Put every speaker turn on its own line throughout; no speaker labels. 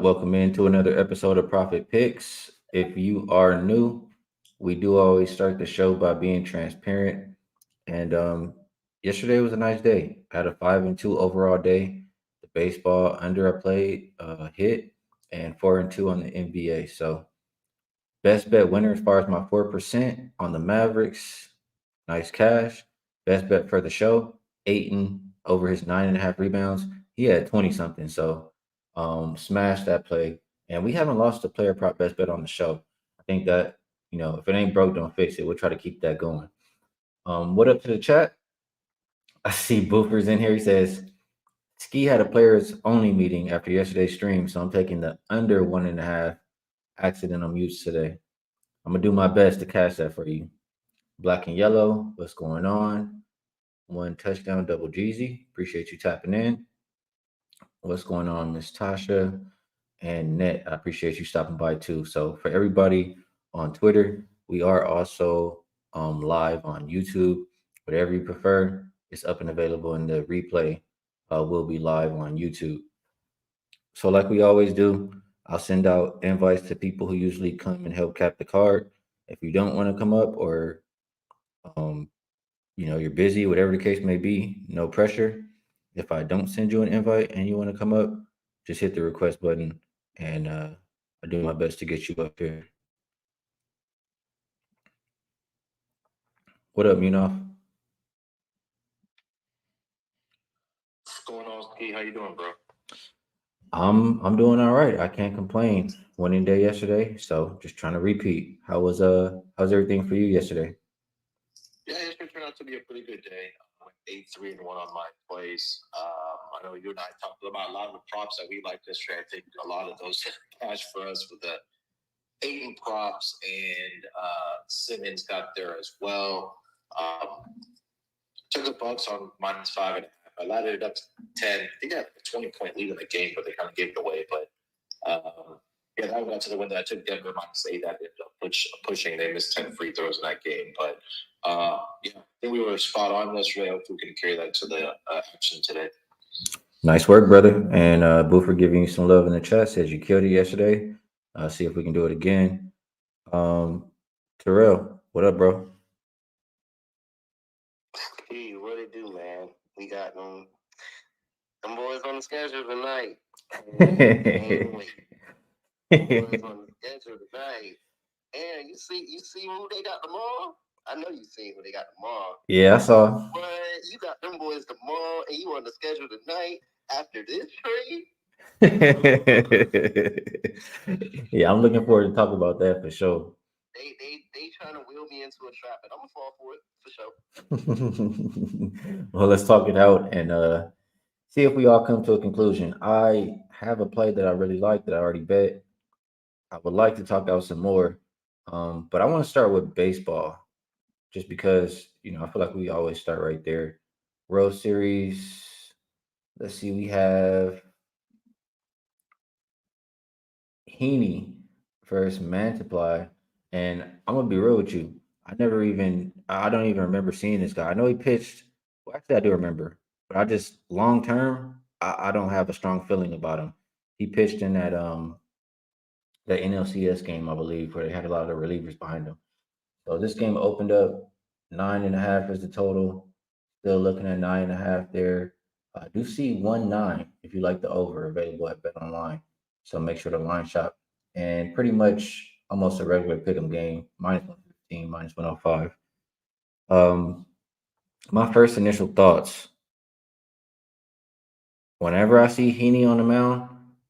Welcome into another episode of Profit Picks. If you are new, we do always start the show by being transparent. And yesterday was a nice day. I had a 5-2 overall day. The baseball under I played hit, and 4-2 on the NBA. So best bet winner as far as my 4% on the Mavericks. Nice cash. Best bet for the show. Aiton over his 9.5 rebounds. He had 20 something. So smashed that play. And we haven't lost a player prop best bet on the show. I think that, if it ain't broke, don't fix it. We'll try to keep that going. What up to the chat? I see Boofer's in here. He says Ski had a players only meeting after yesterday's stream, so I'm taking the under 1.5 accidental mutes today. I'm gonna do my best to cash that for you. Black and yellow, what's going on? One touchdown, double Jeezy. Appreciate you tapping in. What's going on, Miss Tasha and Net? I appreciate you stopping by too. So for everybody on Twitter, we are also live on YouTube. Whatever you prefer, it's up and available in the replay. Will be live on YouTube. So like we always do, I'll send out invites to people who usually come and help cap the card. If you don't want to come up or um, you're busy, whatever the case may be, no pressure. If I don't send you an invite and you want to come up, just hit the request button and I do my best to get you up here. What up, Munaf?
What's going on, Ski? How you doing, bro?
I'm doing all right. I can't complain. Winning day yesterday, so just trying to repeat. How's everything for you yesterday?
Yeah, it's turned out to be a pretty good day. I went 8-3-1 on my plays. I know you and I talked about a lot of the props that we like this trade. I think a lot of those cash for us with the Aiton props, and Simmons got there as well. Took the Bucks on -5.5. I ladded it up to 10. I think I had a 20-point lead in the game, but they kind of gave it away. But yeah, that got to the window. I took Denver -8. That ended up pushing. They missed 10 free throws in that game. But yeah, I think we were spot on yesterday. Hopefully we can carry that to the action today.
Nice work, brother. And Boofer giving you some love in the chat. Says you killed it yesterday. See if we can do it again. Terrell, what up, bro?
Hey, what it do, man? We got them boys on the schedule tonight. Boys on the schedule tonight. And you see who they got tomorrow? I know you seen who they got tomorrow.
Yeah, I saw.
But you got them boys tomorrow, and you on the schedule tonight after this trade.
Yeah, I'm looking forward to talk about that for sure.
They trying to wheel me into a trap, and I'm gonna fall for it for
sure. Well, let's talk it out and see if we all come to a conclusion. I have a play that I really like that I already bet. I would like to talk out some more, but I want to start with baseball, just because I feel like we always start right there. World Series. Let's see, we have Heaney versus Mantiply, and I'm gonna be real with you. I don't even remember seeing this guy. I know he pitched. Well, actually, I do remember, but I just long term, I don't have a strong feeling about him. He pitched in that NLCS game, I believe, where they had a lot of the relievers behind him. So this game opened up 9.5 is the total. Still looking at 9.5 there. I do see 1-9 if you like the over available at Bet Online. So make sure to line shop and pretty much almost a regular pick'em game -115, -105. Um, my first initial thoughts whenever I see Heaney on the mound,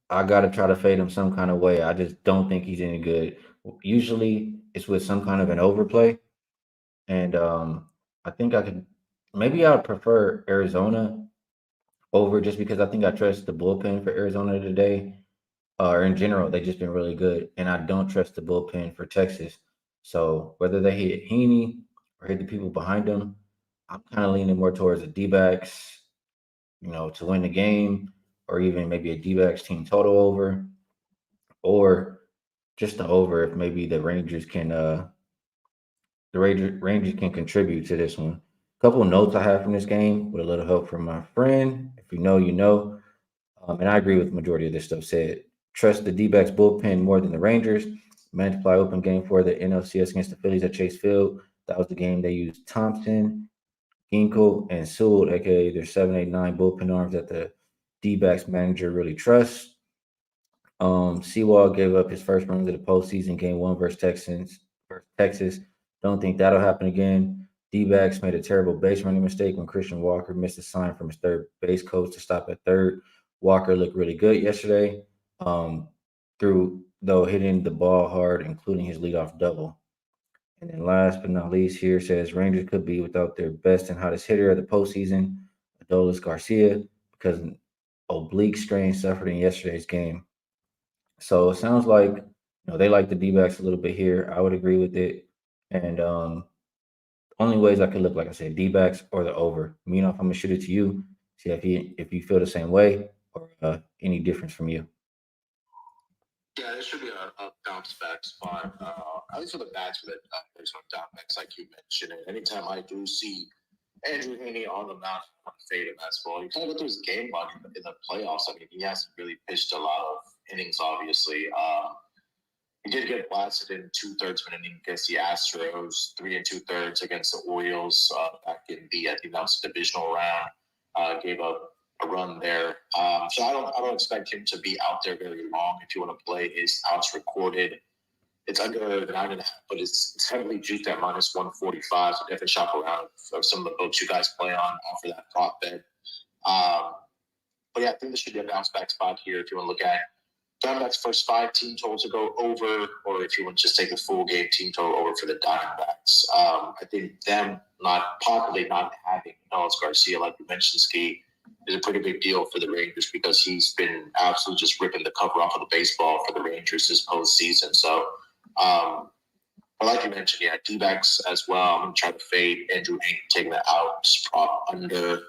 I gotta try to fade him some kind of way. I just don't think he's any good. Usually it's with some kind of an overplay. And I think I could maybe I would prefer Arizona over just because I think I trust the bullpen for Arizona today. Or in general, they've just been really good. And I don't trust the bullpen for Texas. So whether they hit Heaney or hit the people behind them, I'm kind of leaning more towards the D-backs, to win the game, or even maybe a D-backs team total over, or just the over if maybe the Rangers can contribute to this one. A couple of notes I have from this game with a little help from my friend. If you know, you know. And I agree with the majority of this stuff said. trust the D-backs bullpen more than the Rangers. Multiply open game for the NLCS against the Phillies at Chase Field. That was the game they used Thompson, Ginkle, and Sewell, aka their 7, 8, 9 bullpen arms that the D-backs manager really trusts. Seawall gave up his first run of the postseason game one versus Texas. Don't think that'll happen again. D-backs made a terrible base running mistake when Christian Walker missed a sign from his third base coach to stop at third. Walker looked really good yesterday, through though hitting the ball hard, including his leadoff double. And then last but not least, here says Rangers could be without their best and hottest hitter of the postseason, Adolis Garcia, because an oblique strain suffered in yesterday's game. So it sounds like they like the D-backs a little bit here. I would agree with it. And only ways I could look, like I said, D-backs or the over. I'm gonna shoot it to you. See if you feel the same way or any difference from you.
Yeah, there should be a bounce back spot. At least for the batsman, based on Dbacks, like you mentioned. And anytime I do see Andrew Heaney on the mound, I fade him as well. You kind of go through his game log in the playoffs. I mean, he hasn't really pitched a lot of innings, obviously. He did get blasted in 2/3 of an inning against the Astros, 3 2/3 against the Orioles back in I think that was the divisional round. Gave up a run there. So I don't expect him to be out there very long. If you want to play his outs recorded, it's under 9.5, but it's heavily juiced at -145. So definitely shop around for some of the boats you guys play on for that prop bet. But yeah, I think this should be a bounce back spot here if you want to look at Diamondbacks first 5 team totals to go over, or if you want to just take the full game team total over for the Diamondbacks. I think them possibly not having Nolas Garcia, like you mentioned, Ski, is a pretty big deal for the Rangers because he's been absolutely just ripping the cover off of the baseball for the Rangers this postseason. So, but like you mentioned, yeah, D-backs as well. I'm going to try to fade Andrew Hank taking the out, prop under.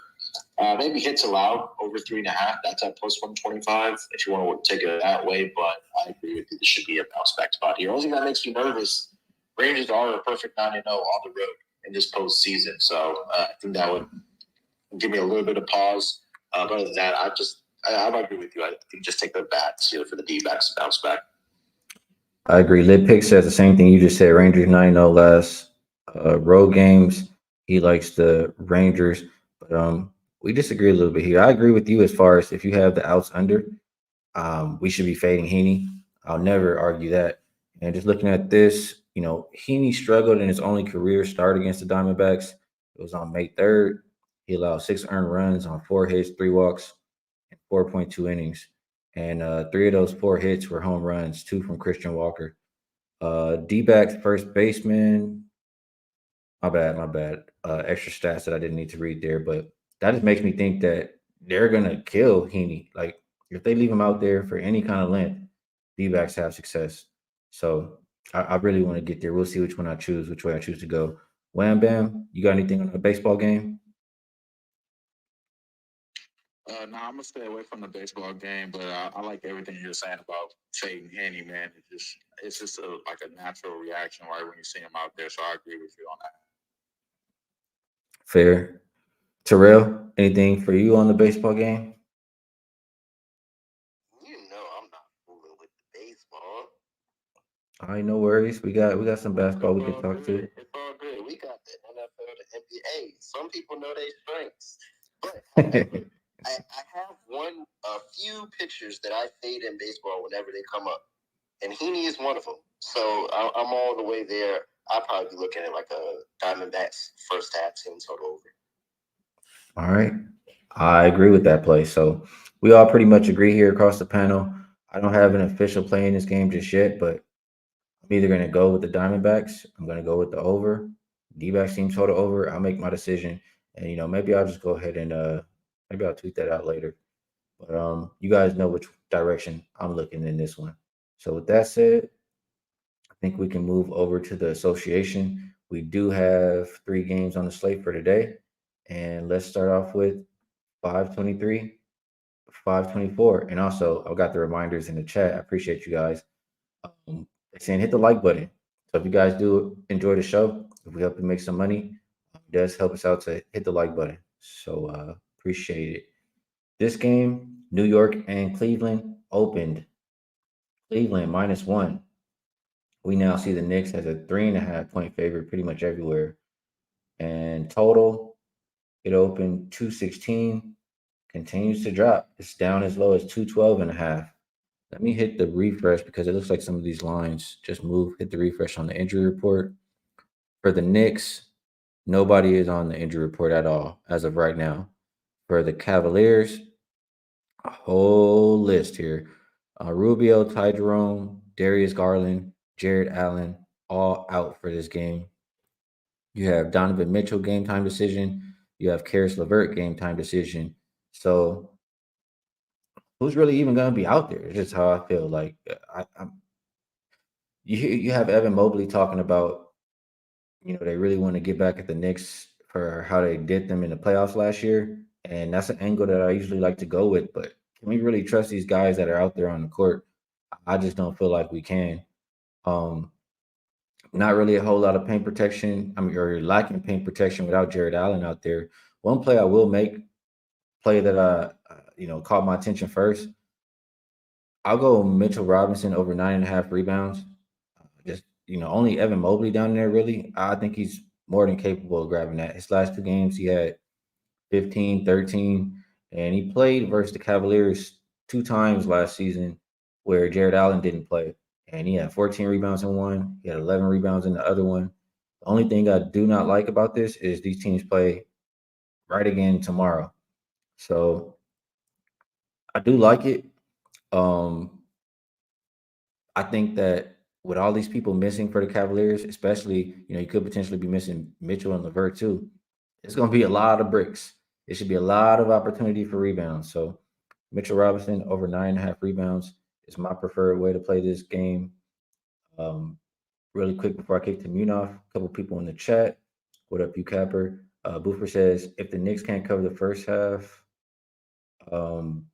Maybe hits allowed over 3.5. That's at +125 if you want to take it that way. But I agree with you. This should be a bounce back spot here. Only thing that makes me nervous, Rangers are a perfect 9-0 on the road in this postseason. So I think that would give me a little bit of pause. But other than that, I agree with you. I think just take the bats here for the D-backs to bounce back.
I agree. Lid Pick says the same thing you just said. Rangers 9-0 last road games. He likes the Rangers, but we disagree a little bit here. I agree with you as far as if you have the outs under, we should be fading Heaney. I'll never argue that. And just looking at this, Heaney struggled in his only career start against the Diamondbacks. It was on May 3rd. He allowed 6 earned runs on 4 hits, 3 walks, and 4.2 innings. And 3 of those 4 hits were home runs, 2 from Christian Walker. D-backs first baseman. My bad. Extra stats that I didn't need to read there, but that just makes me think that they're gonna kill Heaney. Like if they leave him out there for any kind of length, D-backs have success. So I really want to get there. We'll see which one I choose, which way I choose to go. Wham Bam, you got anything on the baseball game?
No, I'm gonna stay away from the baseball game, but I like everything you're saying about fading Henny, man. It's just like a natural reaction, right, when you see him out there. So I agree with you on that.
Fair. Terrell, anything for you on the baseball game?
You know I'm not fooling with the baseball.
All right, no worries. We got some basketball we
It's
can
all
talk
good.
to.
It's all good. We got the NFL, the NBA. Some people know their strengths, but however, I have a few pitchers that I fade in baseball whenever they come up, and Heaney is one of them. So I'm all the way there. I'll probably be looking at like a Diamondbacks first half team total over.
All right. I agree with that play. So we all pretty much agree here across the panel. I don't have an official play in this game just yet, but I'm either going to go with the Diamondbacks. I'm going to go with the over. D-backs team total over. I'll make my decision. And, maybe I'll just go ahead and maybe I'll tweet that out later. But you guys know which direction I'm looking in this one. So with that said, I think we can move over to the association. We do have 3 games on the slate for today. And let's start off with 523, 524. And also, I've got the reminders in the chat. I appreciate you guys. They're saying hit the like button. So if you guys do enjoy the show, if we help you make some money, it does help us out to hit the like button. So appreciate it. This game, New York and Cleveland opened Cleveland -1. We now see the Knicks as a 3.5 point favorite pretty much everywhere. And total, it opened 216, continues to drop. It's down as low as 212.5. Let me hit the refresh because it looks like some of these lines just move. Hit the refresh on the injury report. For the Knicks, nobody is on the injury report at all as of right now. For the Cavaliers, a whole list here. Rubio, Ty Jerome, Darius Garland, Jared Allen, all out for this game. You have Donovan Mitchell game time decision. You have Karis LeVert game time decision. So who's really even going to be out there? It's just how I feel. Like you have Evan Mobley talking about, they really want to get back at the Knicks for how they did them in the playoffs last year, and that's an angle that I usually like to go with. But can we really trust these guys that are out there on the court? I just don't feel like we can. Um, Not really a whole lot of paint protection. I mean, or lacking paint protection without Jared Allen out there. One play I will make, play that caught my attention first. I'll go Mitchell Robinson over 9.5 rebounds. Just only Evan Mobley down there really. I think he's more than capable of grabbing that. His last two games, he had 15, 13, and he played versus the Cavaliers two times last season where Jared Allen didn't play. And he had 14 rebounds in one, he had 11 rebounds in the other one. The only thing I do not like about this is these teams play right again tomorrow. So I do like it. Um, I think that with all these people missing for the Cavaliers, especially, you could potentially be missing Mitchell and LeVert too. It's going to be a lot of bricks. It should be a lot of opportunity for rebounds. So Mitchell Robinson over 9.5 rebounds is my preferred way to play this game. Um, Really quick before I kick to Munaf, a couple people in the chat. What up, you Capper? Boofer says if the Knicks can't cover the first half, um,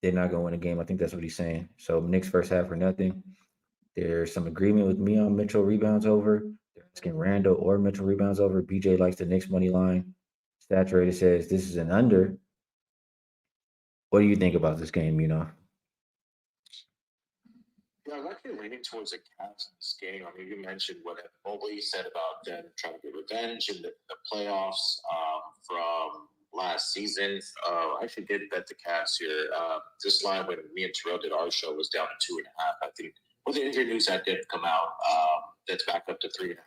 they're not going to win a game. I think that's what he's saying. So Knicks first half or nothing. There's some agreement with me on Mitchell rebounds over. They're asking Randall or Mitchell rebounds over. BJ likes the Knicks money line. Saturated says this is an under. What do you think about this game,
Yeah, I'm actually leaning towards the Cavs in this game. I mean, you mentioned what Mobley said about them trying to get revenge in the playoffs from last season. I actually did bet the Cavs here. This line, when me and Terrell did our show, was down to 2.5. I think with the injury news that did come out, that's back up to 3.5.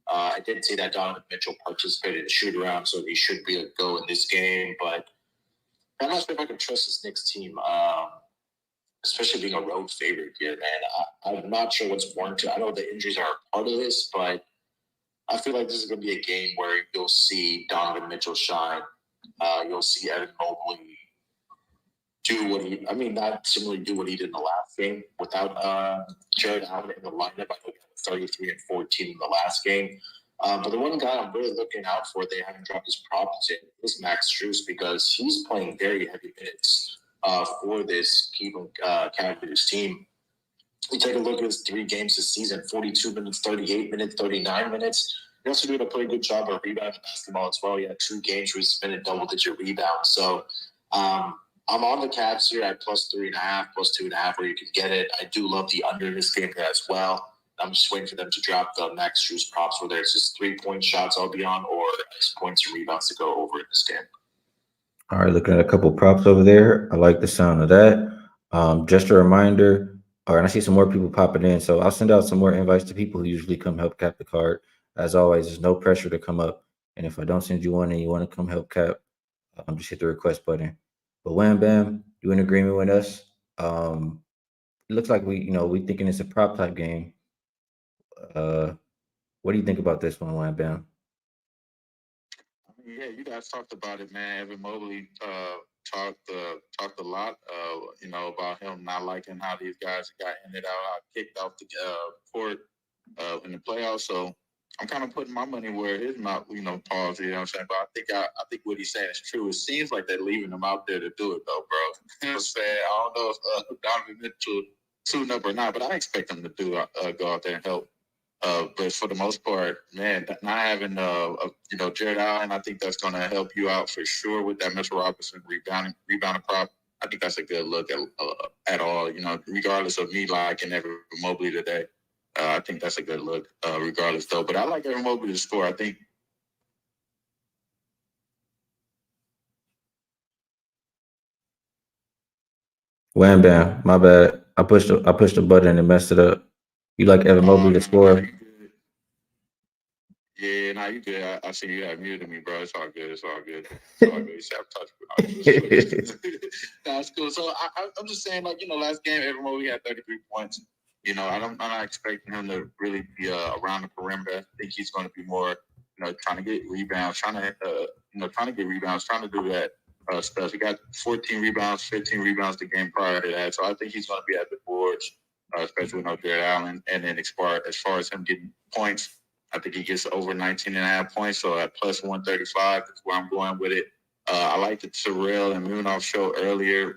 I did see that Donovan Mitchell participated in the shoot around, so he should be a go in this game. But I'm not sure if I can trust this Knicks team. Especially being a road favorite here, man. I'm not sure what's warranted. I know the injuries are a part of this, but I feel like this is going to be a game where you'll see Donovan Mitchell shine. You'll see Evan Mobley not similarly do what he did in the last game without Jared Allen in the lineup. I think he had 33 and 14 in the last game. But the one guy I'm really looking out for, they haven't dropped his props in, is Max Strus because he's playing very heavy minutes for this Cleveland Cavaliers team. You take a look at his 3 games this season: 42 minutes, 38 minutes, 39 minutes. He also did a pretty good job of rebounding basketball as well. He had 2 games where he's been in double-digit rebounds. So I'm on the Cavs here at plus 3.5, plus 2.5, where you can get it. I do love the under in this game here as well. I'm just waiting for them to drop the Max Strus props, whether it's just 3-point shots I'll be on or points and rebounds to go over in this game.
All right, looking at a couple props over there. I like the sound of that. Just a reminder, and I see some more people popping in, so I'll send out some more invites to people who usually come help cap the card. As always, there's no pressure to come up, and if I don't send you one and you want to come help cap, just hit the request button. But Wham Bam, you in agreement with us? It looks like we thinking it's a prop type game. What do you think about this one, Wham Bam?
Yeah, you guys talked about it, man. Evan Mobley talked a lot, about him not liking how these guys got ended out, kicked off the court in the playoffs. So I'm kind of putting my money where his mouth, paws. You know what I'm saying? But I think what he's saying is true. It seems like they're leaving him out there to do it, though, bro. You know what I'm saying? I don't know if Donovan Mitchell suiting up or not, but I expect him to go out there and help. But for the most part, man, not having Jared Allen, I think that's going to help you out for sure with that Mitchell Robinson rebounding prop. I think that's a good look at all. You know, regardless of me liking Evan Mobley today, I think that's a good look. Regardless though, but I like Evan Mobley to score. I think.
Wham bam. My bad. I pushed the button and messed it up. You like Evan Mobley to
No,
score?
you good. Yeah, no, you good. I see you have muted me, bro. It's all good. It's all good. It's all good. You sabotage me. That's cool. So I'm just saying, like, you know, last game, Evan Mobley had 33 points. You know, I'm not expecting him to really be around the perimeter. I think he's going to be more, you know, trying to get rebounds, trying to get rebounds, trying to do that stuff. He got 14 rebounds, 15 rebounds the game prior to that. So I think he's going to be at the boards, especially with no Jared Allen. And then as far as him getting points, I think he gets over 19 and a half points. So at plus 135, that's where I'm going with it. I like the Terrell and Munaf show earlier.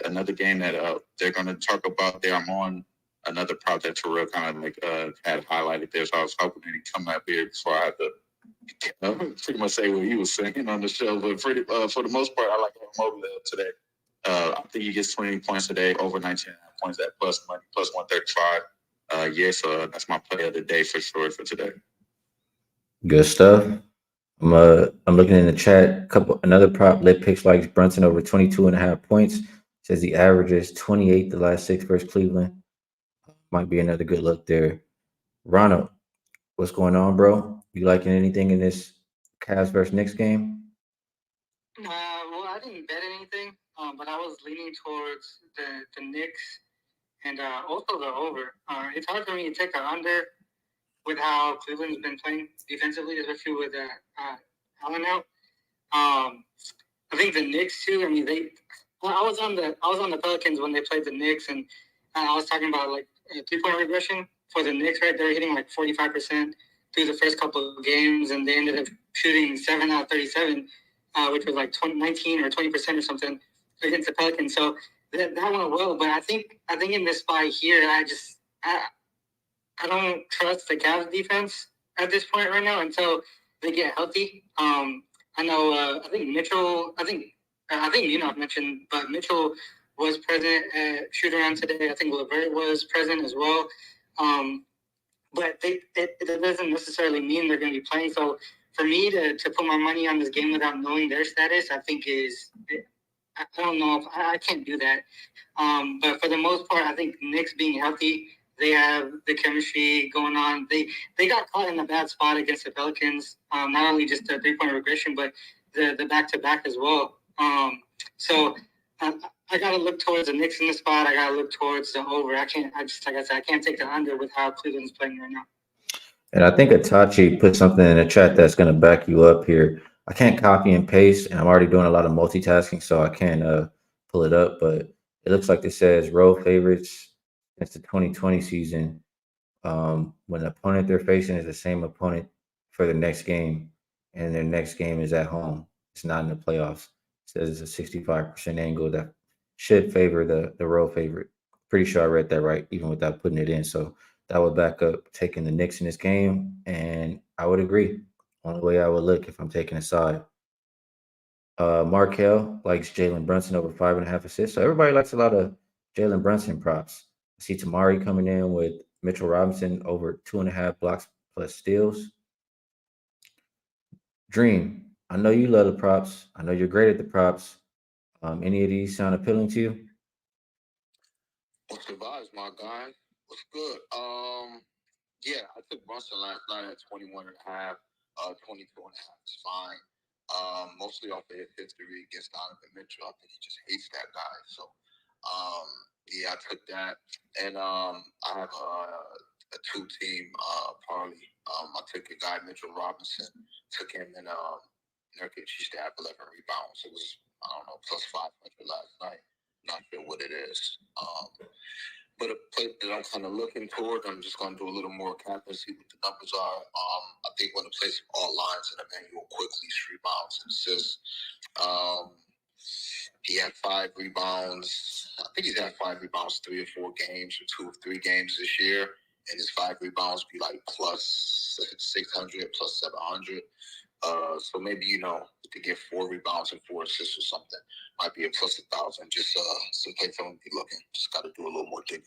Another game that they're going to talk about there. I'm on another prop that Terrell kind of like had highlighted there. So I was hoping that he'd come up here before I had to pretty much say what he was saying on the show. But for the most part, I like him over there today. I think he gets 20 points today, over 19 and a half points at plus money, plus 135. Yes, that's my play of the day for sure for today.
Good stuff. I'm looking in the chat. Couple another prop. Lit picks like Brunson over 22 and a half points. Says the average is 28 the last six versus Cleveland. Might be another good look there. Ronald, what's going on, bro? You liking anything in this Cavs versus Knicks game?
Well, I didn't bet anything, but I was leaning towards the Knicks and also the over. It's hard for me to take an under with how Cleveland's been playing defensively, especially with Allen out. I think the Knicks too. I mean, I was on the Pelicans when they played the Knicks, and I was talking about like 3-point regression for the Knicks. Right, they're hitting like 45% through the first couple of games, and they ended up shooting 7 out of 37, which was like 19 or 20% or something against the Pelicans. So that went well. But I think in this spot here, I don't trust the Cavs defense at this point right now until they get healthy. I know. I think Mitchell. I think Munaf mentioned, but Mitchell was present at shoot around today. I think LeVert was present as well. But it doesn't necessarily mean they're going to be playing. So for me to put my money on this game without knowing their status, I think I don't know if I can't do that. But for the most part, I think Knicks being healthy, they have the chemistry going on. They got caught in a bad spot against the Pelicans. Not only just the 3-point regression, but the back-to-back as well. So I got to look towards the Knicks in the spot. I got to look towards the over. I can't. Like I said, I can't take the under with how Cleveland's playing right now.
And I think Atachi put something in the chat that's going to back you up here. I can't copy and paste, and I'm already doing a lot of multitasking, so I can't pull it up. But it looks like it says road favorites since the 2020 season. When the opponent they're facing is the same opponent for the next game, and their next game is at home. It's not in the playoffs. It says it's a 65% angle that should favor the road favorite. Pretty sure I read that right, even without putting it in. So that would back up taking the Knicks in this game, and I would agree. Only way I would look if I'm taking a side. Markel likes Jalen Brunson over 5.5 assists. So everybody likes a lot of Jalen Brunson props. I see Tamari coming in with Mitchell Robinson over 2.5 blocks plus steals. Dream, I know you love the props. I know you're great at the props. Any of these sound appealing to you?
What's the vibes, my guy? What's good? Yeah, I took Brunson last night at 21 and a half. 22 and a half is fine. Mostly off the history against Donovan Mitchell. I think he just hates that guy. So, yeah, I took that. And I have a two-team parlay. I took a guy, Mitchell Robinson, took him in Nurkic. He used to have 11 rebounds. It was, I don't know, plus 500 last night. Not sure what it is. But a play that I'm kind of looking toward, I'm just going to do a little more cap and see what the numbers are. I think when to place all lines in the manual quickly, rebounds and assists. He had 5 rebounds. I think he's had 5 rebounds 3 or 4 games or 2 or 3 games this year. And his 5 rebounds be like plus 600, plus 700.
So maybe to get 4 rebounds and 4 assists or something might be a plus 1,000. Just some place I'm gonna be looking. Just got to do a little more digging.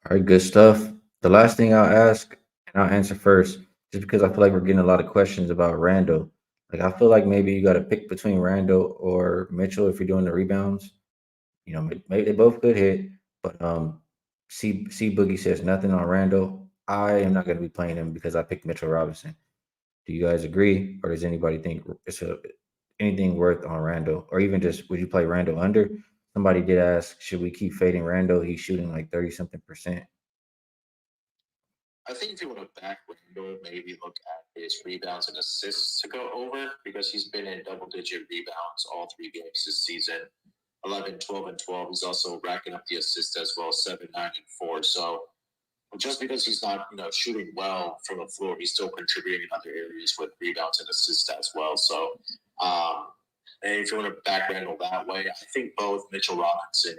All right, good stuff. The last thing I'll ask, and I'll answer first, just because I feel like we're getting a lot of questions about Randall. Like I feel like maybe you got to pick between Randall or Mitchell if you're doing the rebounds. Maybe they both could hit, but C Boogie says nothing on Randall. I am not going to be playing him because I picked Mitchell Robinson. Do you guys agree, or does anybody think anything worth on Randall, or even just would you play Randall under? Somebody did ask, should we keep fading Randall? He's shooting like 30 something percent.
I think if you want to back Randall, maybe look at his rebounds and assists to go over because he's been in double-digit rebounds all 3 games this season. 11, 12, and 12. He's also racking up the assists as well, 7, 9, and 4. So just because he's not, shooting well from the floor, he's still contributing in other areas with rebounds and assists as well. So, and if you want to back Randall that way, I think both Mitchell Robinson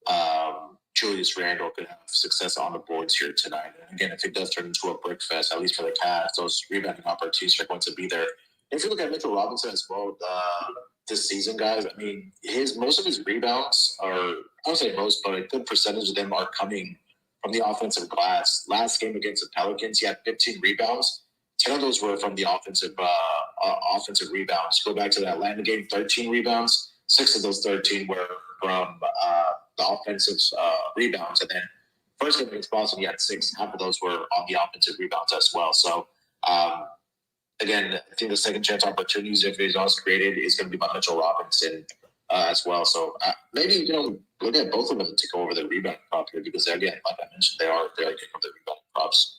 and Julius Randle could have success on the boards here tonight. And again, if it does turn into a brick fest, at least for the Cavs, those rebounding opportunities are going to be there. If you look at Mitchell Robinson as well, this season, guys, I mean, most of his rebounds are, I don't say most, but a good percentage of them are coming from the offensive glass. Last game against the Pelicans, he had 15 rebounds. 10 of those were from the offensive rebounds. Go back to the Atlanta game, 13 rebounds. 6 of those 13 were from the offensive rebounds. And then first game against Boston, he had 6. Half of those were on the offensive rebounds as well. So, again, I think the second chance opportunities, if he's also created, is going to be by Mitchell Robinson as well. So maybe, look at both of them to go over the rebound prop here because, again, like I mentioned, they're getting the rebound props.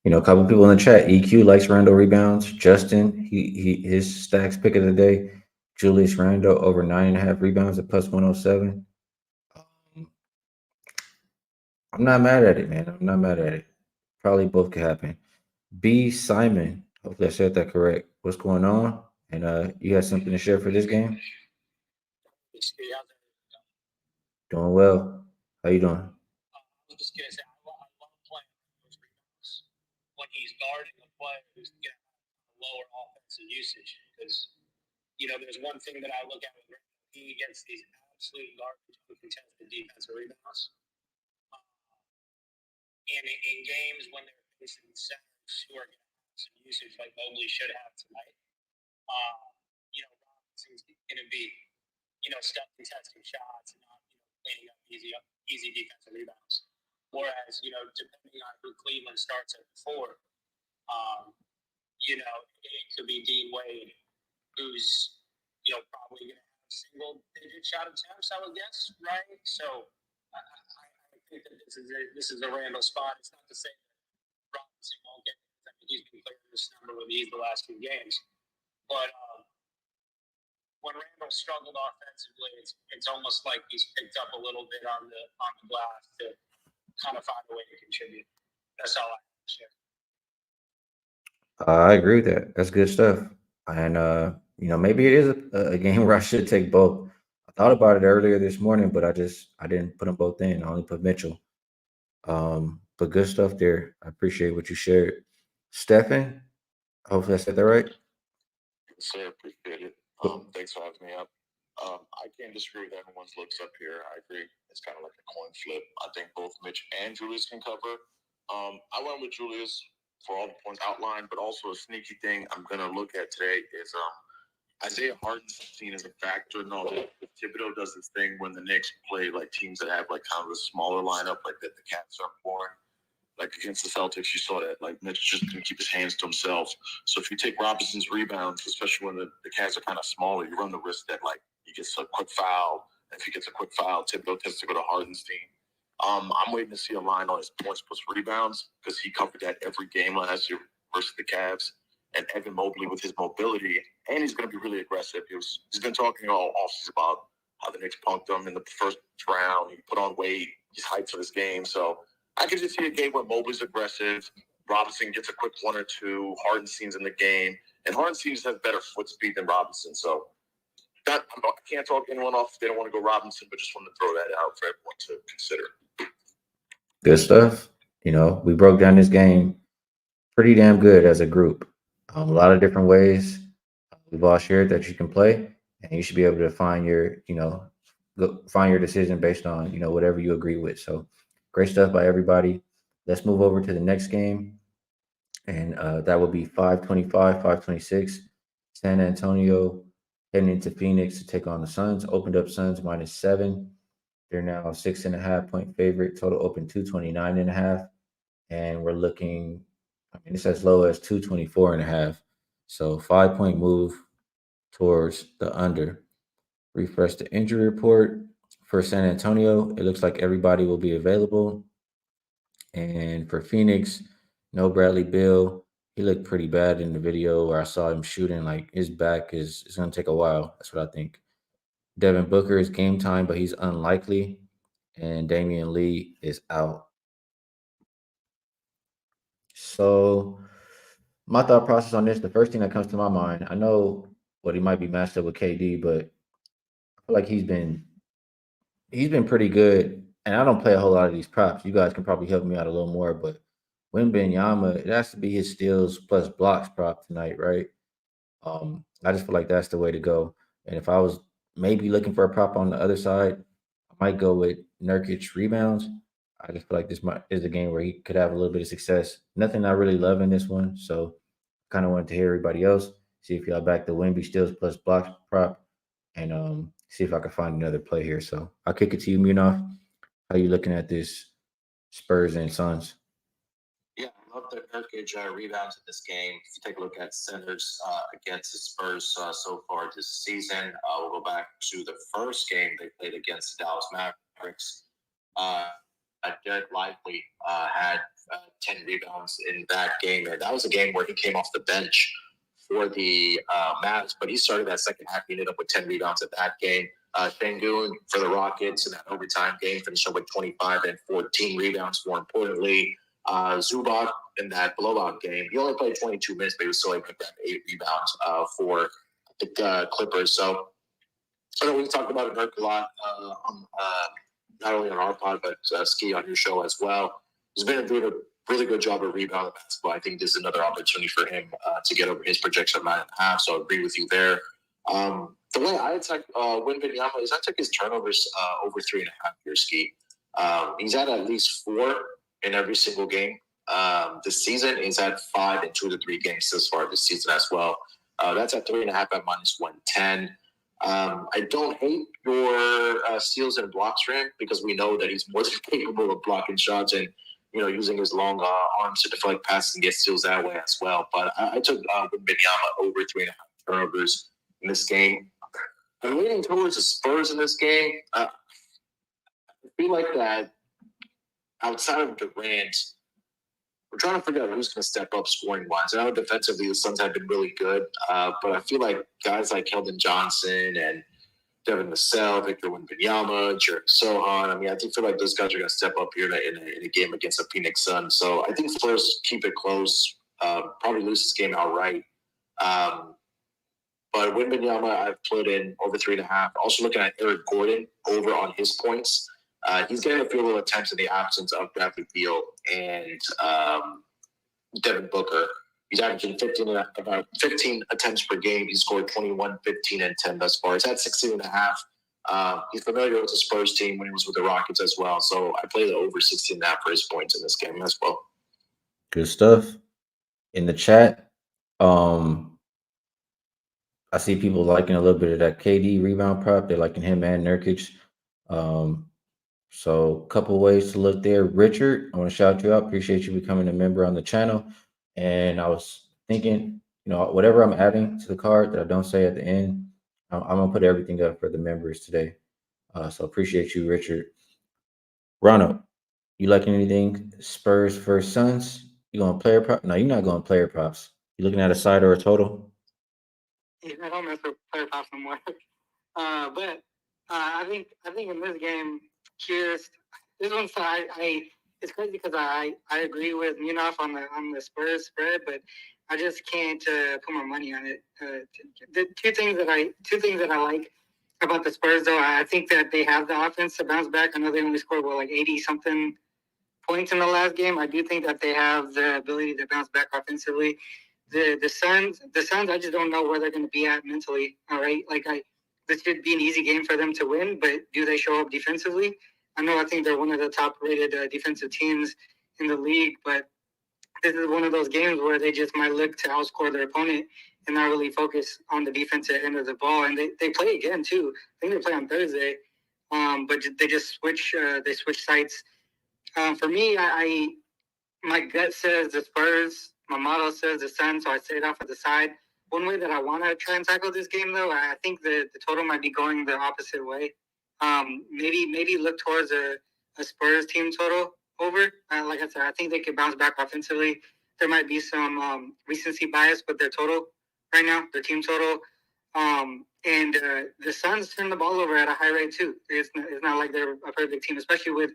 A couple people in the chat. EQ likes Randall rebounds. Justin, his stacks pick of the day. Julius Randle over 9.5 rebounds at plus 107. I'm not mad at it, man. I'm not mad at it. Probably both could happen. B Simon, hopefully I said that correct. What's going on? And you got something to share for this game? Doing well. How you doing?
I'm just gonna say I love playing those rebounds when he's guarding a player who's getting lower offensive usage because there's one thing that I look at with Randall. He gets these absolute garbage contested defensive rebounds. And in games when they're facing centers who are going to have some usage like Mobley should have tonight, Robinson's going to be, stuck contesting shots and not, cleaning up easy defensive rebounds. Whereas, depending on who Cleveland starts at 4, it could be Dean Wade, who's, probably going to have single-digit shot attempts, I would guess, right? So I think that this is a Randall spot. It's not to say that Robinson won't get it. I mean, he's been clearing this number with these the last 2 games. But when Randall struggled offensively, it's almost like he's picked up a little bit on the glass to kind of find a way to contribute. That's all I have to share.
I agree with that. That's good stuff. And maybe it is a game where I should take both. I thought about it earlier this morning, but I didn't put them both in. I only put Mitchell. But good stuff there. I appreciate what you shared. Stefan, hopefully I said that right.
Sir, appreciate it. Thanks for having me up. I can't disagree with everyone's looks up here. I agree. It's kind of like a coin flip. I think both Mitch and Julius can cover. I went with Julius for all the points outlined, but also a sneaky thing I'm going to look at today is Isaiah Harden's seen as a factor. No, Thibodeau does this thing when the Knicks play like teams that have like kind of a smaller lineup, like that the Cats are born. Like against the Celtics, you saw that. Like Mitch just couldn't keep his hands to himself. So if you take Robinson's rebounds, especially when the Cavs are kind of smaller, you run the risk that like he gets a quick foul. And if he gets a quick foul, Thibodeau tends to go to Harden's team. I'm waiting to see a line on his points plus rebounds because he covered that every game last year versus the Cavs. And Evan Mobley with his mobility, and he's going to be really aggressive. He's been talking all offseason about how the Knicks punked him in the first round. He put on weight. He's hyped for this game. So I can just see a game where Mobley's aggressive. Robinson gets a quick 1 or 2. Harden seems in the game. And Harden seems to have better foot speed than Robinson. So I can't talk anyone off if they don't want to go Robinson, but just want to throw that out for everyone to consider.
Good stuff. We broke down this game pretty damn good as a group. A lot of different ways we've all shared that you can play, and you should be able to find your, find your decision based on, whatever you agree with. So great stuff by everybody. Let's move over to the next game, and that will be 525, 526. San Antonio heading into Phoenix to take on the Suns. Opened up Suns -7. They're now 6.5 point favorite. Total open 229.5. And we're looking, I mean, it's as low as 224.5. So 5 point move towards the under. Refresh the injury report for San Antonio. It looks like everybody will be available. And for Phoenix, no Bradley Beal. He looked pretty bad in the video where I saw him shooting. Like his back is going to take a while. That's what I think. Devin Booker is game time, but he's unlikely. And Damian Lee is out. So my thought process on this, the first thing that comes to my mind, I know what he might be matched up with KD, but I feel like he's been pretty good. And I don't play a whole lot of these props. You guys can probably help me out a little more, but Wembenyama, it has to be his steals plus blocks prop tonight, right? I just feel like that's the way to go. And if I was maybe looking for a prop on the other side, I might go with Nurkic rebounds. I just feel like this is a game where he could have a little bit of success. Nothing I really love in this one, so kind of wanted to hear everybody else. See if y'all back the Wemby steals plus blocks prop, and see if I can find another play here. So I'll kick it to you, Munaf. How you looking at this Spurs and Suns?
Yeah, I love the Nurkic rebounds in this game. If you take a look at centers against the Spurs so far this season, we'll go back to the first game they played against the Dallas Mavericks. Derek Lively had 10 rebounds in that game, and that was a game where he came off the bench for the Mavs, but he started that second half. He ended up with 10 rebounds in that game. Şengün for the Rockets in that overtime game finished up with 25 and 14 rebounds. More importantly, Zubac in that blowout game, he only played 22 minutes, but he was still able to grab 8 rebounds for the Clippers. So I know we talked about Nurk a lot not only on our pod, but Ski on your show as well. He's been doing a really good job of rebounding basketball. I think this is another opportunity for him to get over his projection of 9.5. So I agree with you there. The way I attack Wembanyama is I took his turnovers over 3.5 years, Ski. He's at least 4 in every single game. This season is at 5 in 2 to 3 games this far this season as well. That's at 3.5 at -110. I don't hate your steals and blocks for him because we know that he's more than capable of blocking shots and using his long arms to deflect passes and get steals that way as well. But I took Wembanyama over 3.5 turnovers in this game. I'm leaning towards the Spurs in this game. I feel like that outside of Durant, we're trying to figure out who's going to step up scoring wise. I know defensively the Suns have been really good, but I feel like guys like Keldon Johnson and Devin Vassell, Victor Wembanyama, Jared Sohan. I mean, I feel like those guys are going to step up here in a game against the Phoenix Suns. So I think Spurs keep it close, probably lose this game outright. But Wembanyama, I've put in over 3.5. Also looking at Eric Gordon over on his points. He's getting a field goal attempts in the absence of Bradley Beal and Devin Booker. He's averaging about 15 attempts per game. He scored 21, 15, and 10 thus far. He's at 16.5. He's familiar with the Spurs team when he was with the Rockets as well. So I play the over 16.5 for his points in this game as well.
Good stuff. In the chat, I see people liking a little bit of that KD rebound prop. They're liking him and Nurkic. So a couple ways to look there. Richard, I want to shout you out. Appreciate you becoming a member on the channel. And I was thinking, whatever I'm adding to the card that I don't say at the end, I'm gonna put everything up for the members today. So appreciate you, Richard. Ronald, you liking anything? Spurs versus Suns? You going player prop? No, you're not going player props. You looking at a side or a total?
I don't mess with player props no more. But I think in this game, this one's it's crazy because I agree with Munaf on the Spurs spread, but I just can't put my money on it. The two things that I like about the Spurs, though, I think that they have the offense to bounce back. I know they only scored 80 something points in the last game. I do think that they have the ability to bounce back offensively. The Suns, I just don't know where they're going to be at mentally. All right, this should be an easy game for them to win, but do they show up defensively? I think they're one of the top-rated defensive teams in the league, but this is one of those games where they just might look to outscore their opponent and not really focus on the defensive end of the ball. And they play again too. I think they play on Thursday, but they just switch. They switch sites. For me, my gut says the Spurs. My model says the Suns, so I say it off at the side. One way that I want to try and tackle this game, though, I think the total might be going the opposite way. Maybe look towards a Spurs team total over. Like I said, I think they could bounce back offensively. There might be some recency bias with their total right now, their team total. And the Suns turn the ball over at a high rate too. It's not like they're a perfect team, especially with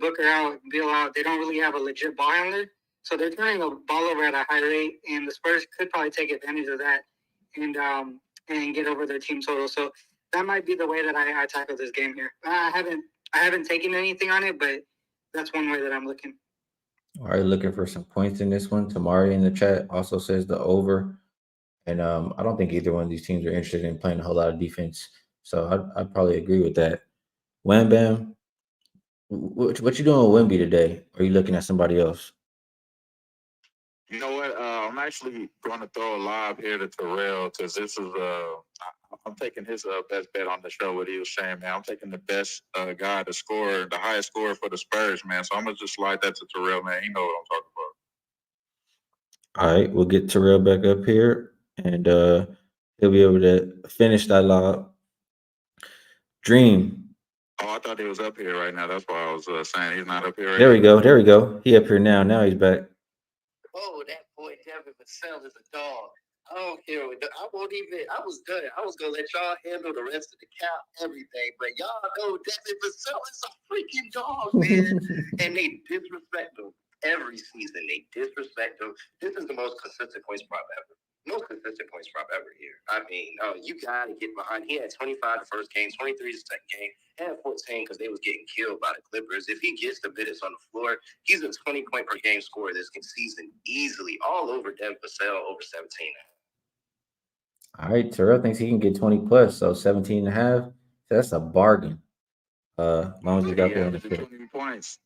Booker out, Beal out. They don't really have a legit ball handler. So they're turning the ball over at a high rate, and the Spurs could probably take advantage of that and get over their team total. So that might be the way that I tackle this game here. I haven't taken anything on it, but that's one way that I'm looking.
All right, looking for some points in this one. Tamari in the chat also says the over. And I don't think either one of these teams are interested in playing a whole lot of defense. So I'd probably agree with that. Wham Bam, what you doing with Wemby today? Or are you looking at somebody else?
You know what? I'm actually going to throw a lob here to Terrell because this is I'm taking his best bet on the show. What he was saying, man. I'm taking the best guy to score, the highest scorer for the Spurs, man. So I'm gonna just slide that to Terrell, man. He know what I'm talking about.
All right, we'll get Terrell back up here, and he'll be able to finish that lob. Dream.
Oh, I thought he was up here right now. That's why I was saying he's not up here. Right
There we
now.
go. There we go. He up here now. Now he's back.
Oh, that boy Devin Vassell is a dog. I don't care. I won't even. I was done. I was gonna let y'all handle the rest of the count, everything. But y'all know Devin Vassell is a freaking dog, man. And they disrespect him every season. They disrespect him. This is the most consistent points prop ever. Most consistent points prop ever here. I mean, you gotta get behind. He had 25 the first game, 23 the second game, and 14 because they was getting killed by the Clippers. If he gets the minutes on the floor, he's a 20-point per game scorer this season easily, all over Devin Vassell, over 17.
All right, Terrell thinks he can get 20 plus, so 17 and a half. That's a bargain. As long as you got there in the
20 points.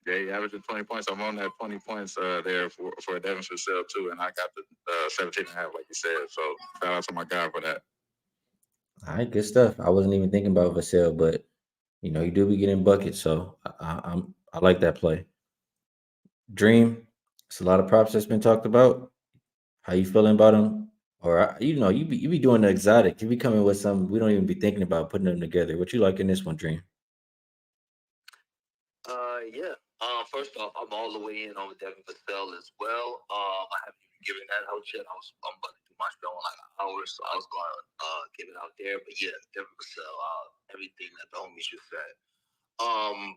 Yeah, he averaged 20 points. I'm on that 20 points there for Devin Vassell too, and I got the 17 and a half, like you said. So shout out to my guy for that.
All right, good stuff. I wasn't even thinking about Vassell, but you do be getting buckets, so I like that play. Dream, it's a lot of props that's been talked about. How you feeling about them? Or you be doing the exotic. You be coming with some we don't even be thinking about putting them together. What you like in this one, Dream?
Yeah. First off, I'm all the way in on Devin Vassell as well. I haven't even given that out yet. I'm about to do my show in like an hour, so I was going to give it out there. But yeah, Devin Vassell, everything that the homies just said.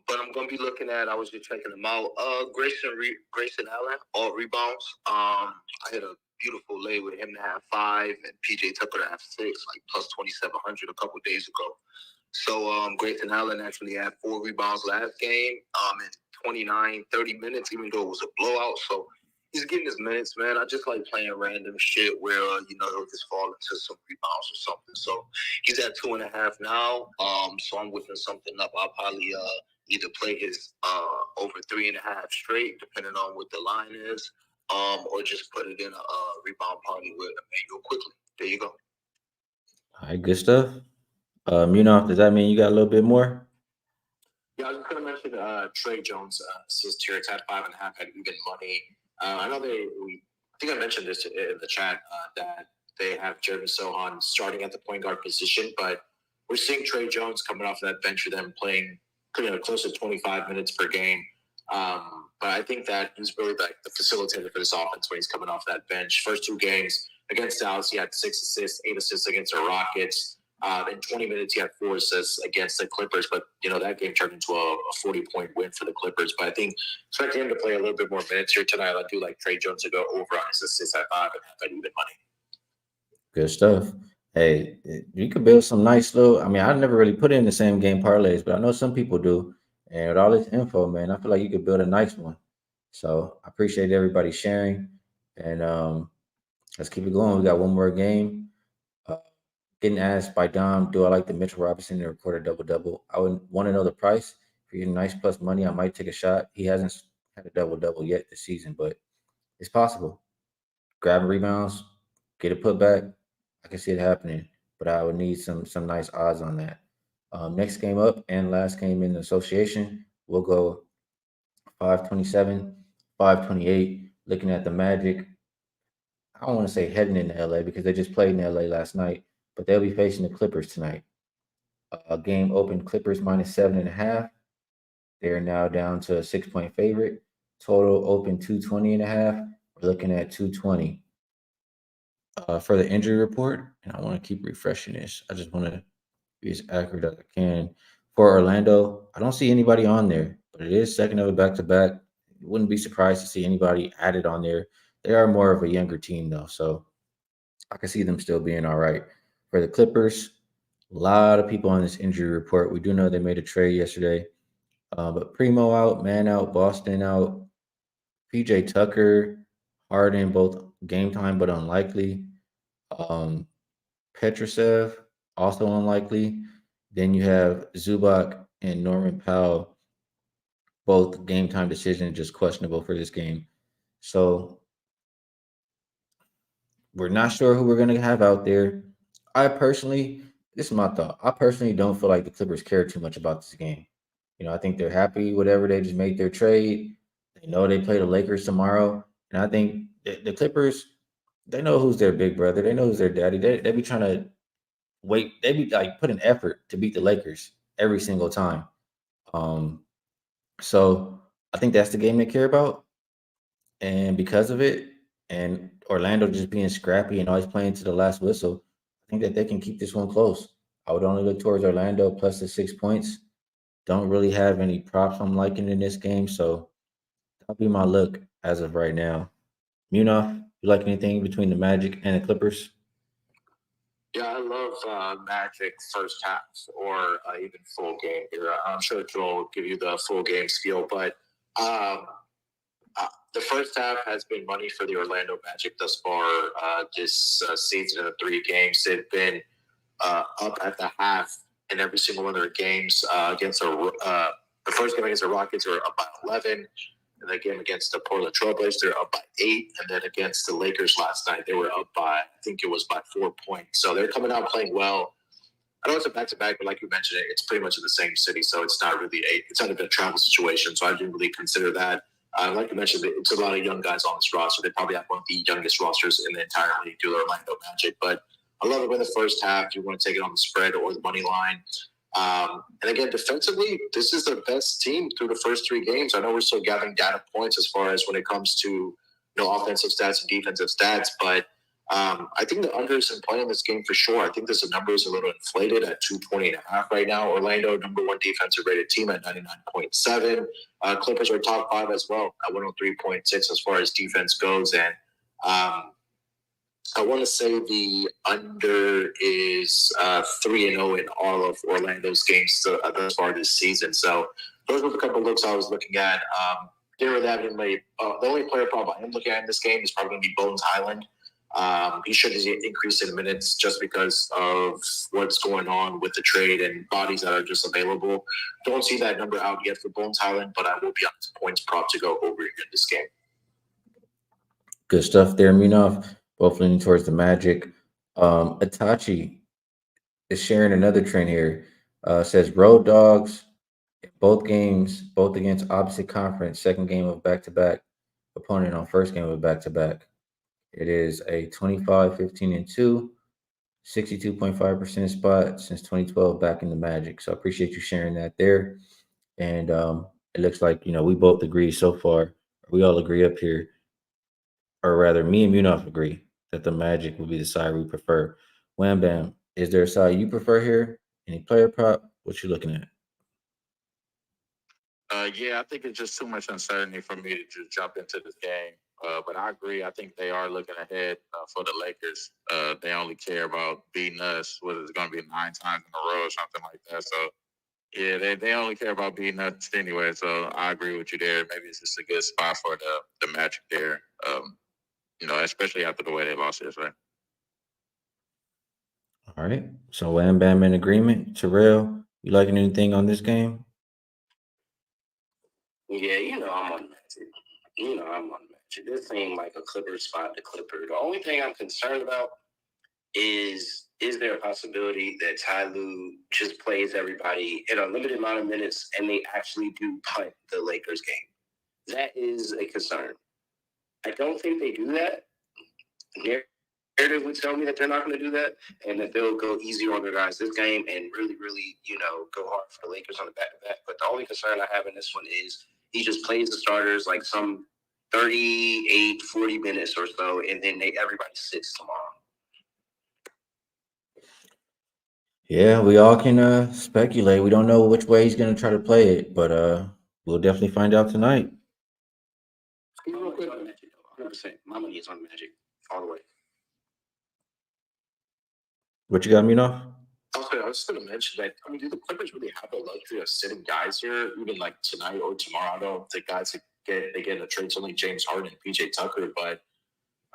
But I'm gonna be looking at. I was just checking them out. Grayson Allen, all rebounds. I hit a beautiful lay with him to have 5 and PJ Tucker to have 6, like plus 2,700 a couple days ago. So Grayson Allen actually had 4 rebounds last game. In 29, 30 minutes, even though it was a blowout. So he's getting his minutes, man. I just like playing random shit where he'll just fall into some rebounds or something. So he's at 2.5 now. So I'm whipping something up. I'll probably either play his over 3.5 straight, depending on what the line is, or just put it in a rebound party with Emmanuel quickly. There you go.
All right, good stuff. Does that mean you got a little bit more?
Yeah, I was going to mention Trey Jones assist here. It's at 5.5 at even money. I know I think I mentioned this in the chat that they have Jeremy Sohan starting at the point guard position, but we're seeing Trey Jones coming off that bench for them playing close to 25 minutes per game. But I think that he's really like the facilitator for this offense when he's coming off that bench. First 2 games against Dallas, he had 6 assists, 8 assists against the Rockets. In 20 minutes, he had 4 assists against the Clippers, but that game turned into a 40-point win for the Clippers. But I think expecting him to play a little bit more minutes here tonight. I do like Trey Jones to go over on his assists at 5.5 at even money.
Good stuff. Hey, you could build some nice little. I mean, I never really put in the same game parlays, but I know some people do. And with all this info, man, I feel like you could build a nice one. So I appreciate everybody sharing. And let's keep it going. We got one more game. Uh, Getting asked by Dom, do I like the Mitchell Robinson to record a double double? I would want to know the price. If you're getting nice plus money, I might take a shot. He hasn't had a double double yet this season, but it's possible. Grabbing rebounds, get a putback. I can see it happening, but I would need some nice odds on that. Next game up and last game in the association, we'll go 527, 528. Looking at the Magic, I don't want to say heading into LA because they just played in LA last night, but they'll be facing the Clippers tonight. Game open Clippers minus 7.5. They're now down to a 6 point favorite. Total open 220 and a half. We're looking at 220. For the injury report, and I want to keep refreshing this. I just want to be as accurate as I can. For Orlando, I don't see anybody on there, but it is second of a back to back. Wouldn't be surprised to see anybody added on there. They are more of a younger team though, so I can see them still being all right. For the Clippers, a lot of people on this injury report. We do know they made a trade yesterday, but Primo out, Man out, Boston out, PJ Tucker, Harden both game time but unlikely. Um, Petrosev, also unlikely. Then you have Zubac and Norman Powell, both game time decisions just questionable for this game. So we're not sure who we're gonna have out there. I personally, this is my thought. I personally don't feel like the Clippers care too much about this game. I think they're happy whatever they just made their trade. They know they play the Lakers tomorrow, and I think the Clippers, they know who's their big brother. They know who's their daddy. They be trying to wait. They be like put an effort to beat the Lakers every single time. Um, so I think that's the game they care about. And because of it, and Orlando just being scrappy and always playing to the last whistle, I think that they can keep this one close. I would only look towards Orlando plus the 6 points. Don't really have any props I'm liking in this game, so that'll be my look as of right now. Munaf, you like anything between the Magic and the Clippers?
Yeah, I love Magic first half or even full game here. I'm sure Joel will give you the full game skill, but um, the first half has been money for the Orlando Magic thus far this season of 3 games. They've been up at the half in every single one of their games against the first game against the Rockets were up by 11. And the game against the Portland Trailblazers, they're up by 8. And then against the Lakers last night, they were up by, I think it was by 4 points. So they're coming out playing well. I know it's a back-to-back, but like you mentioned, it's pretty much in the same city, so it's not really it's not a travel situation, so I didn't really consider that. Like you mentioned, it's a lot of young guys on this roster. They probably have one of the youngest rosters in the entire league, to the Orlando Magic. But I love it in the first half. You want to take it on the spread or the money line. And again, defensively, this is the best team through the first 3 games. I know we're still gathering data points as far as when it comes to offensive stats and defensive stats, but I think the under is in play in this game for sure. I think this number is a little inflated at 220.5 right now. Orlando, number 1 defensive rated team at 99.7. Clippers are top 5 as well at 103.6 as far as defense goes. And I want to say the under is 3-0 in all of Orlando's games thus far this season. So those were the couple of looks I was looking at. Didn't really have anybody. The only player problem I am looking at in this game is probably going to be Bones Highland. He should increase in minutes just because of what's going on with the trade and bodies that are just available. Don't see that number out yet for Bones Highland, but I will be on his points prop to go over in this game.
Good stuff there, Munaf. Both leaning towards the Magic. Itachi is sharing another trend here. Says road dogs, both games, both against opposite conference, second game of back to back, opponent on first game of back to back. It is a 25, 15, and 2, 62.5% spot since 2012 back in the Magic. So I appreciate you sharing that there. And it looks like, we both agree so far. We all agree up here, or rather, me and Munaf agree that the Magic will be the side we prefer. Wham Bam, is there a side you prefer here? Any player prop? What you looking at?
Yeah, I think it's just too much uncertainty for me to just jump into this game. But I agree. I think they are looking ahead for the Lakers. They only care about beating us, whether it's going to be 9 times in a row or something like that. So, Yeah, they only care about beating us anyway. So I agree with you there. Maybe it's just a good spot for the Magic there. Especially after the way they lost yesterday.
All right. So Wham Bam in agreement. Terrell, you liking anything on this game?
Yeah, I'm on Magic. I'm on Magic. This ain't like a Clipper spot to Clipper. The only thing I'm concerned about is there a possibility that Ty Lue just plays everybody in a limited amount of minutes and they actually do punt the Lakers game? That is a concern. I don't think they do that. Narrative would tell me that they're not going to do that and that they'll go easier on their guys this game and really, really, go hard for the Lakers on the back-to-back. But the only concern I have in this one is he just plays the starters like some 38, 40 minutes or so, and then everybody sits tomorrow.
Yeah, we all can speculate. We don't know which way he's gonna try to play it, but we'll definitely find out tonight.
Real quick on Magic, 100%. My money is on Magic all the way.
What you got me off?
Also, I was just going to mention that, do the Clippers really have the luxury of sitting guys here, even like tonight or tomorrow? I know the guys that they get in the trade, only James Harden and PJ Tucker, but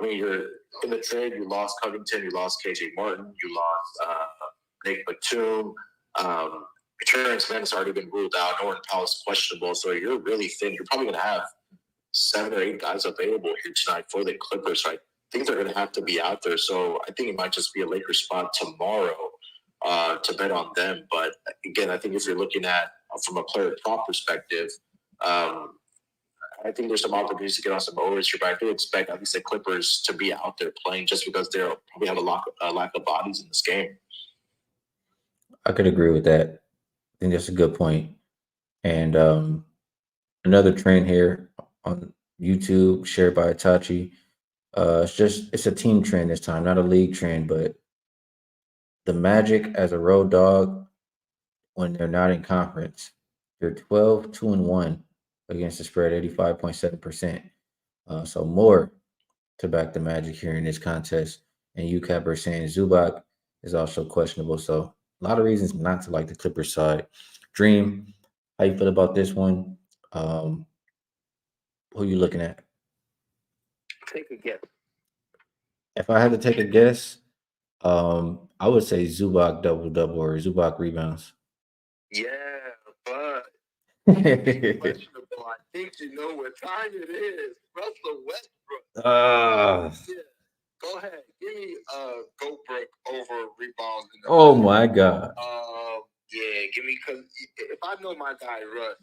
you're in the trade, you lost Covington, you lost KJ Martin, you lost Nick Batum. Terrence Mann's already been ruled out. Norman Powell's questionable, so you're really thin. You're probably going to have 7 or 8 guys available here tonight for the Clippers. So I think they're going to have to be out there. So I think it might just be a Lakers spot tomorrow to bet on them. But again, I think if you're looking at from a player prop perspective, I think there's some opportunities to get on some overs here, but I do expect at least the Clippers to be out there playing just because they'll probably have a lack of bodies in this game.
I could agree with that. I think that's a good point. And another trend here on YouTube shared by Itachi. It's a team trend this time, not a league trend, but the Magic as a road dog when they're not in conference, they're 12-1 against the spread, 85.7%. So more to back the Magic here in this contest. And UCAP are saying Zubac is also questionable. So a lot of reasons not to like the Clippers side. Dream, how you feel about this one? Who you looking at?
Take a guess.
If I had to take a guess, I would say Zubac double or Zubac rebounds.
Yeah, but questionable. I think you know what time it is. Russell Westbrook.
Yeah.
Go ahead. Give me Goldberg over rebounds.
Oh my God.
Yeah, give me, because if I know my guy Russ,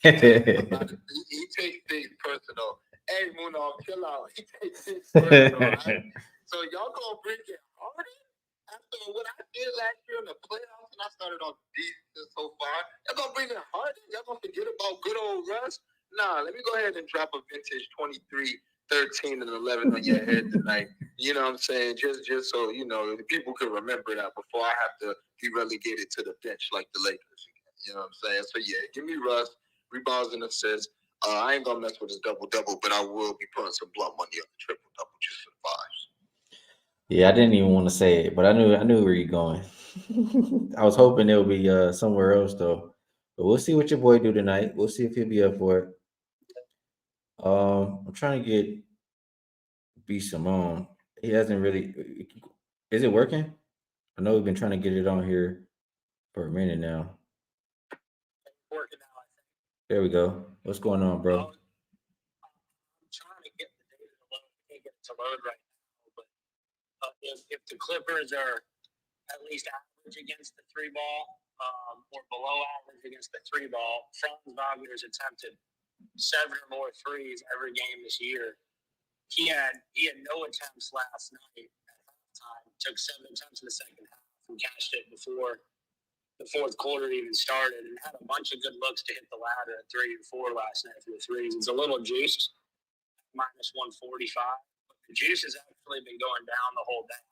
he takes things personal. Hey, Muno, chill out. He takes things personal. Right? So y'all gonna bring it Harden after what I did last year in the playoffs, and I started off decent so far. Y'all gonna bring in Harden? Y'all gonna forget about good old Russ? Nah, let me go ahead and drop a vintage 23, 13, and 11 on your head tonight. You know what I'm saying? Just so people can remember that before I have to be relegated to the bench like the Lakers. You know what I'm saying? So yeah, give me Russ, rebounds and assists. I ain't gonna mess with his double-double, but I will be putting some blunt money on the triple-double just for the vibes.
Yeah, I didn't even want to say it, but I knew where you're going. I was hoping it would be somewhere else though. But we'll see what your boy do tonight. We'll see if he'll be up for it. I'm trying to get B Simone. He hasn't really. Is it working? I know we've been trying to get it on here for a minute now.
Working now, I think.
There we go. What's going on, bro?
I'm trying to get the data to load. I can't get it to load right now, but if the Clippers are at least average against the 3-ball or below average against the 3-ball, Franz Wagner's attempted 7 or more threes every game this year. He had no attempts last night at halftime. Took 7 attempts in the second half and cashed it before the fourth quarter even started, and had a bunch of good looks to hit the ladder at 3 and 4 last night for the threes. It's a little juiced, minus 145. But the juice has actually been going down the whole day.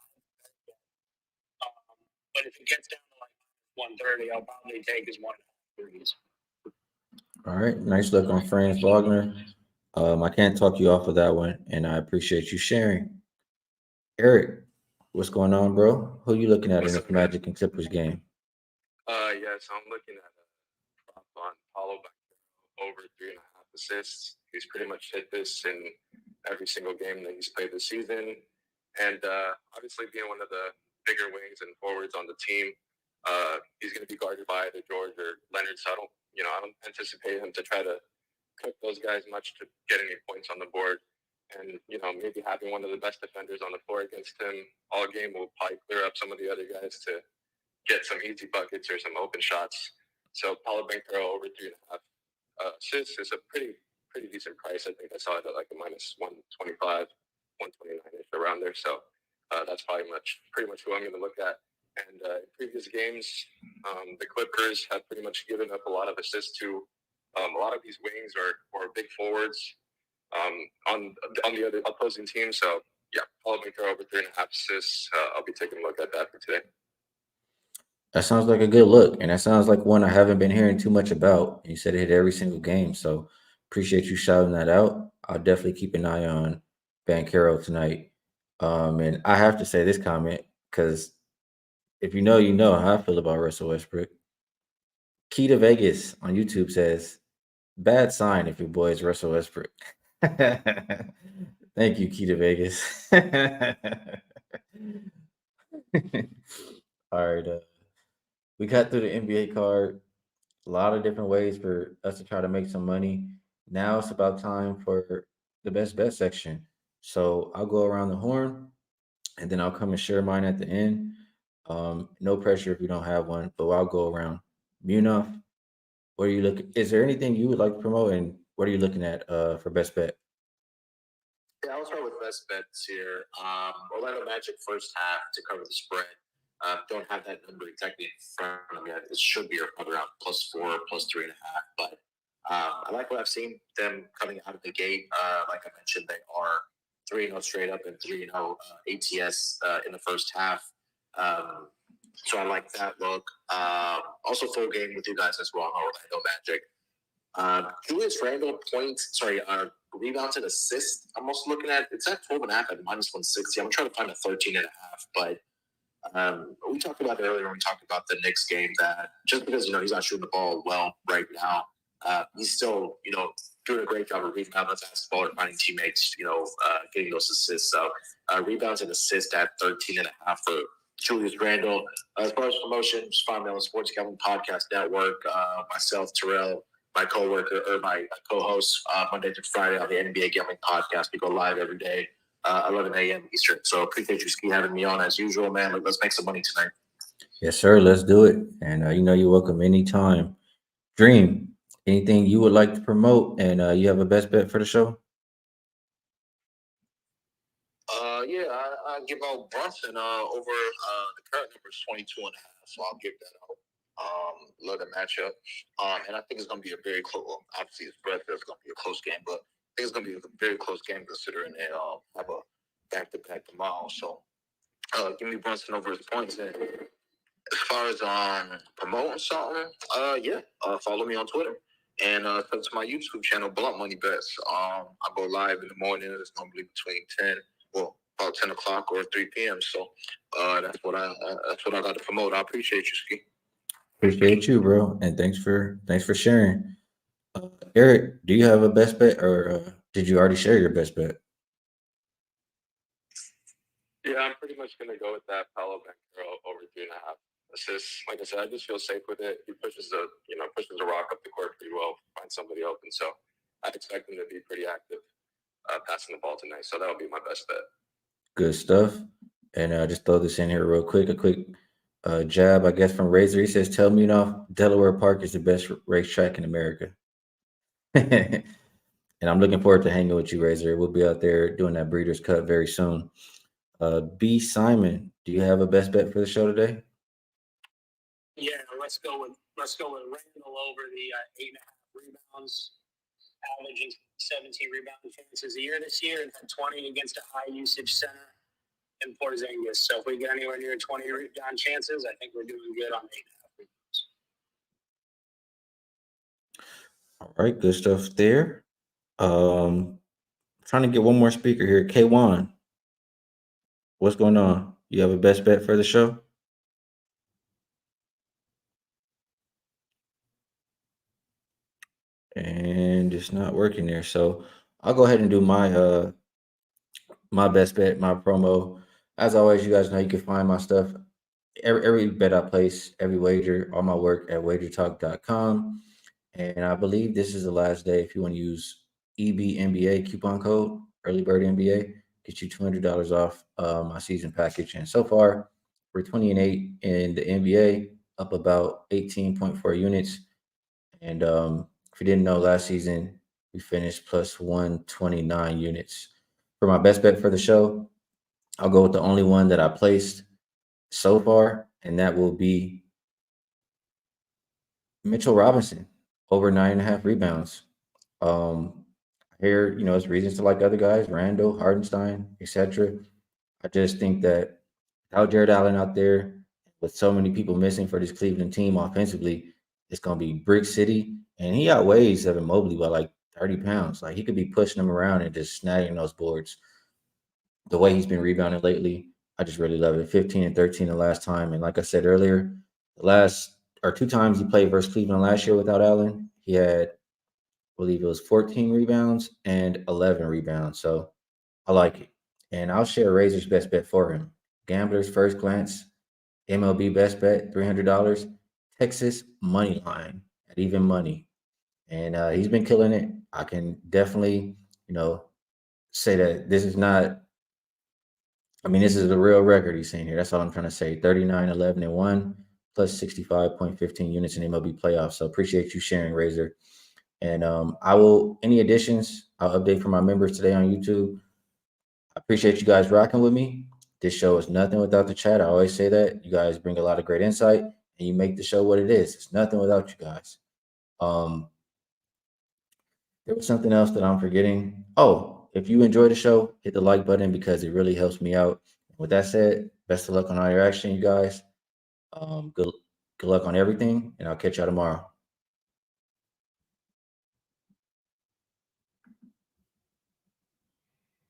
But if it gets down to like 130, I'll probably take his 1.5 threes.
All right, nice look on Franz Wagner. I can't talk you off of that one, and I appreciate you sharing. Eric, what's going on, bro? Who you looking at in this Magic and Clippers game?
Yes, I'm looking at
assists. He's pretty much hit this in every single game that he's played this season. And obviously being one of the bigger wings and forwards on the team, he's going to be guarded by either George or Leonard. So I don't anticipate him to try to cook those guys much to get any points on the board. And, maybe having one of the best defenders on the floor against him all game will probably clear up some of the other guys to get some easy buckets or some open shots. So Paulo Banchero over 3.5 assists is a pretty decent price. I think I saw it at like a minus 125, 129-ish around there. So that's pretty much who I'm going to look at. And in previous games, the Clippers have pretty much given up a lot of assists to a lot of these wings or big forwards on the other opposing team. So yeah, Paulo Banchero over 3.5 assists. I'll be taking a look at that for today.
That sounds like a good look, and that sounds like one I haven't been hearing too much about. You said it hit every single game, so appreciate you shouting that out. I'll definitely keep an eye on Banchero tonight. And I have to say this comment because if you know how I feel about Russell Westbrook. Key to Vegas on YouTube says, "Bad sign if your boy is Russell Westbrook." Thank you, Key to Vegas. All right, we got through the NBA card. A lot of different ways for us to try to make some money. Now it's about time for the best bet section. So I'll go around the horn and then I'll come and share mine at the end. No pressure if you don't have one, but I'll go around. Munaf, what are you looking? Is there anything you would like to promote, and what are you looking at for best bet?
Yeah, I'll start with best bets here. Orlando Magic first half to cover the spread. Don't have that number exactly in front of me. It should be around +4, +3.5. But I like what I've seen them coming out of the gate. Like I mentioned, they are 3-0 straight up and 3-0 ATS in the first half. So I like that look. Also, full game with you guys as well. Orlando Magic. Julius Randle rebounds and assists. I'm also looking at it's at 12.5 at -160. I'm trying to find a 13.5, but we talked about it earlier when we talked about the Knicks game that just because he's not shooting the ball well right now, he's still doing a great job of rebounding the basketball and finding teammates, getting those assists. So rebounds and assists at 13.5 for Julius Randle. As far as promotion, just find me on the Sports Gambling Podcast Network. Myself, Terrell, my coworker or my co-host, Monday through Friday on the NBA Gambling Podcast. We go live every day, 11 a.m. Eastern. So appreciate you, Ski, having me on as usual, man. Let's make some money tonight.
Yes, sir. Let's do it. And you're welcome anytime. Dream, anything you would like to promote, and you have a best bet for the show?
Yeah, I give out Brunson over the current number is 22.5, so I'll give that out. Love the matchup. And I think it's going to be a very close. Obviously, it's going to be a close game, but I think it's going to be a very close game considering they have a back-to-back tomorrow. So give me Brunson over his points. And as far as promoting something, follow me on Twitter and come to my YouTube channel, Blunt Money Bets. I go live in the morning. It's normally between 10, about 10 o'clock or 3 p.m. So that's what I got to promote. I appreciate you, Ski.
Appreciate you, bro, and thanks for sharing. Eric, do you have a best bet, or did you already share your best bet?
Yeah, I'm pretty much going to go with that Paulo Banchero over 3.5 assists. Like I said, I just feel safe with it. He pushes the rock up the court pretty well, finds somebody open. So I'd expect him to be pretty active passing the ball tonight. So that'll be my best bet.
Good stuff. And just throw this in here real quick. A quick jab, I guess, from Razor. He says, "Tell me Delaware Park is the best racetrack in America." And I'm looking forward to hanging with you, Razor. We'll be out there doing that Breeders' Cup very soon. B. Simon, do you have a best bet for the show today?
Yeah, let's go with Randall over the 8.5 rebounds, averaging 17 rebound chances a year this year, and 20 against a high usage center in Porzingis. So if we get anywhere near 20 rebound chances, I think we're doing good on 8.5 rebounds.
All right, good stuff there. Trying to get one more speaker here. K1, what's going on? You have a best bet for the show? and it's not working there. So I'll go ahead and do my best bet, my promo. As always, you guys know you can find my stuff, every bet I place, every wager, all my work at wagertalk.com. And I believe this is the last day if you want to use EBNBA coupon code, Early Bird NBA, get you $200 off my season package. And so far, we're 20-8 in the NBA, up about 18.4 units. And if you didn't know, last season we finished plus 129 units. For my best bet for the show, I'll go with the only one that I placed so far, and that will be Mitchell Robinson, over 9.5 rebounds. I hear, it's reasons to like other guys, Randall, Hardenstein, etc. I just think that without Jared Allen out there, with so many people missing for this Cleveland team offensively, it's going to be Brick City. And he outweighs Evan Mobley by like 30 pounds. Like he could be pushing him around and just snagging those boards. The way he's been rebounding lately, I just really love it. 15 and 13 the last time. And like I said earlier, the last or two times he played versus Cleveland last year without Allen, he had, I believe it was 14 rebounds and 11 rebounds. So I like it. And I'll share Razor's best bet for him. Gambler's first glance, MLB best bet, $300. Texas money line at even money. And he's been killing it. I can definitely, say that this is not, this is a real record he's saying here. That's all I'm trying to say. 39, 11, and 1, plus 65.15 units in MLB playoffs. So appreciate you sharing, Razor. And any additions, I'll update for my members today on YouTube. I appreciate you guys rocking with me. This show is nothing without the chat. I always say that. You guys bring a lot of great insight and you make the show what it is. It's nothing without you guys. There was something else that I'm forgetting. Oh, if you enjoy the show, hit the like button because it really helps me out. With that said, best of luck on all your action, you guys. Good luck on everything, and I'll catch y'all tomorrow.